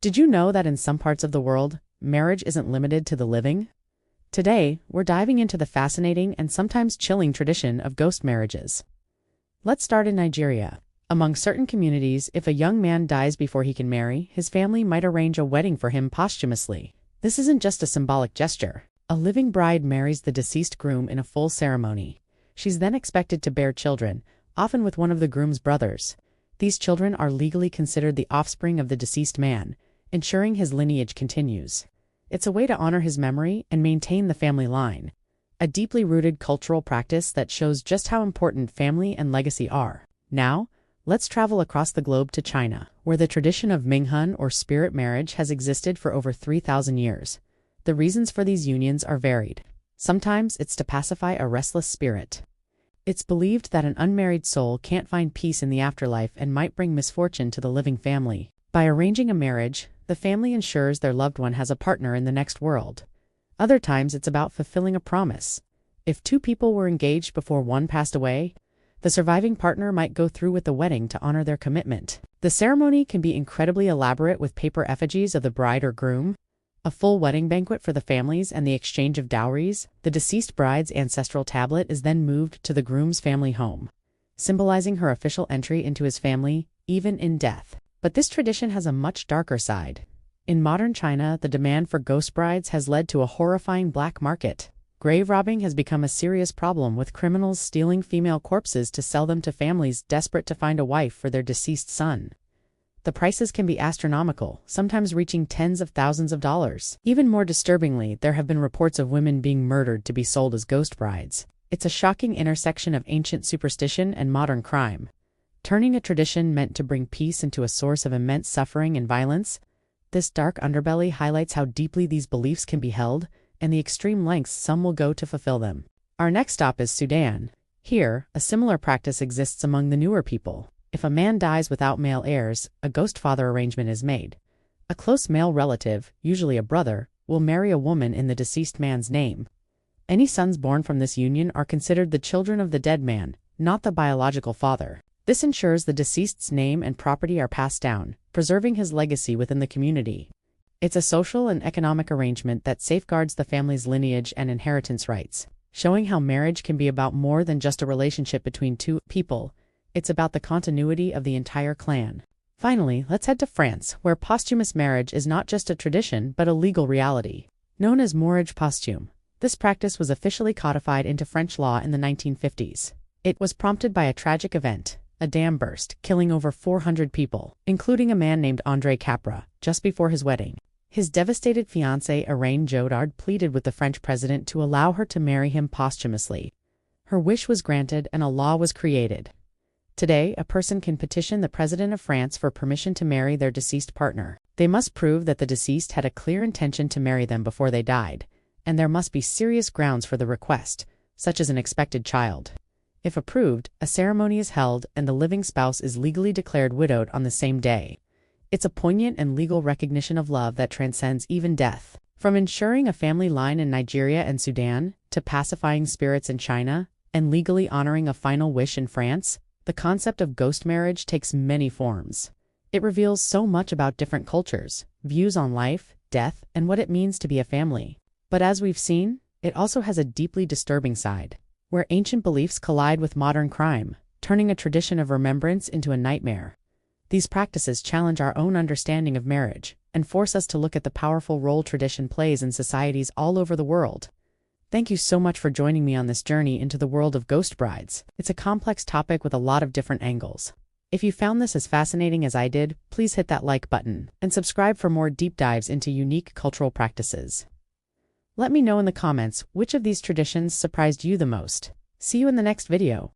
Did you know that in some parts of the world, marriage isn't limited to the living? Today, we're diving into the fascinating and sometimes chilling tradition of ghost marriages. Let's start in Nigeria. Among certain communities, if a young man dies before he can marry, his family might arrange a wedding for him posthumously. This isn't just a symbolic gesture. A living bride marries the deceased groom in a full ceremony. She's then expected to bear children, often with one of the groom's brothers. These children are legally considered the offspring of the deceased man, ensuring his lineage continues. It's a way to honor his memory and maintain the family line, a deeply rooted cultural practice that shows just how important family and legacy are. Now, let's travel across the globe to China, where the tradition of Minghun or spirit marriage has existed for over 3,000 years. The reasons for these unions are varied. Sometimes it's to pacify a restless spirit. It's believed that an unmarried soul can't find peace in the afterlife and might bring misfortune to the living family. By arranging a marriage, the family ensures their loved one has a partner in the next world. Other times it's about fulfilling a promise. If two people were engaged before one passed away, the surviving partner might go through with the wedding to honor their commitment. The ceremony can be incredibly elaborate with paper effigies of the bride or groom, a full wedding banquet for the families, and the exchange of dowries. The deceased bride's ancestral tablet is then moved to the groom's family home, symbolizing her official entry into his family, even in death. But this tradition has a much darker side. In modern China, the demand for ghost brides has led to a horrifying black market. Grave robbing has become a serious problem, with criminals stealing female corpses to sell them to families desperate to find a wife for their deceased son. The prices can be astronomical, sometimes reaching tens of thousands of dollars. Even more disturbingly, there have been reports of women being murdered to be sold as ghost brides. It's a shocking intersection of ancient superstition and modern crime, turning a tradition meant to bring peace into a source of immense suffering and violence. This dark underbelly highlights how deeply these beliefs can be held and the extreme lengths some will go to fulfill them. Our next stop is Sudan. Here, a similar practice exists among the Nuer people. If a man dies without male heirs, a ghost father arrangement is made. A close male relative, usually a brother, will marry a woman in the deceased man's name. Any sons born from this union are considered the children of the dead man, not the biological father. This ensures the deceased's name and property are passed down, preserving his legacy within the community. It's a social and economic arrangement that safeguards the family's lineage and inheritance rights, showing how marriage can be about more than just a relationship between two people. It's about the continuity of the entire clan. Finally, let's head to France, where posthumous marriage is not just a tradition but a legal reality. Known as mariage posthume, this practice was officially codified into French law in the 1950s. It was prompted by a tragic event. A dam burst, killing over 400 people, including a man named André Capra, just before his wedding. His devastated fiancée, Irène Jodard, pleaded with the French president to allow her to marry him posthumously. Her wish was granted and a law was created. Today, a person can petition the president of France for permission to marry their deceased partner. They must prove that the deceased had a clear intention to marry them before they died, and there must be serious grounds for the request, such as an expected child. If approved, a ceremony is held and the living spouse is legally declared widowed on the same day. It's a poignant and legal recognition of love that transcends even death. From ensuring a family line in Nigeria and Sudan, to pacifying spirits in China, and legally honoring a final wish in France, the concept of ghost marriage takes many forms. It reveals so much about different cultures, views on life, death, and what it means to be a family. But as we've seen, it also has a deeply disturbing side, where ancient beliefs collide with modern crime, turning a tradition of remembrance into a nightmare. These practices challenge our own understanding of marriage and force us to look at the powerful role tradition plays in societies all over the world. Thank you so much for joining me on this journey into the world of ghost brides. It's a complex topic with a lot of different angles. If you found this as fascinating as I did, please hit that like button and subscribe for more deep dives into unique cultural practices. Let me know in the comments which of these traditions surprised you the most. See you in the next video.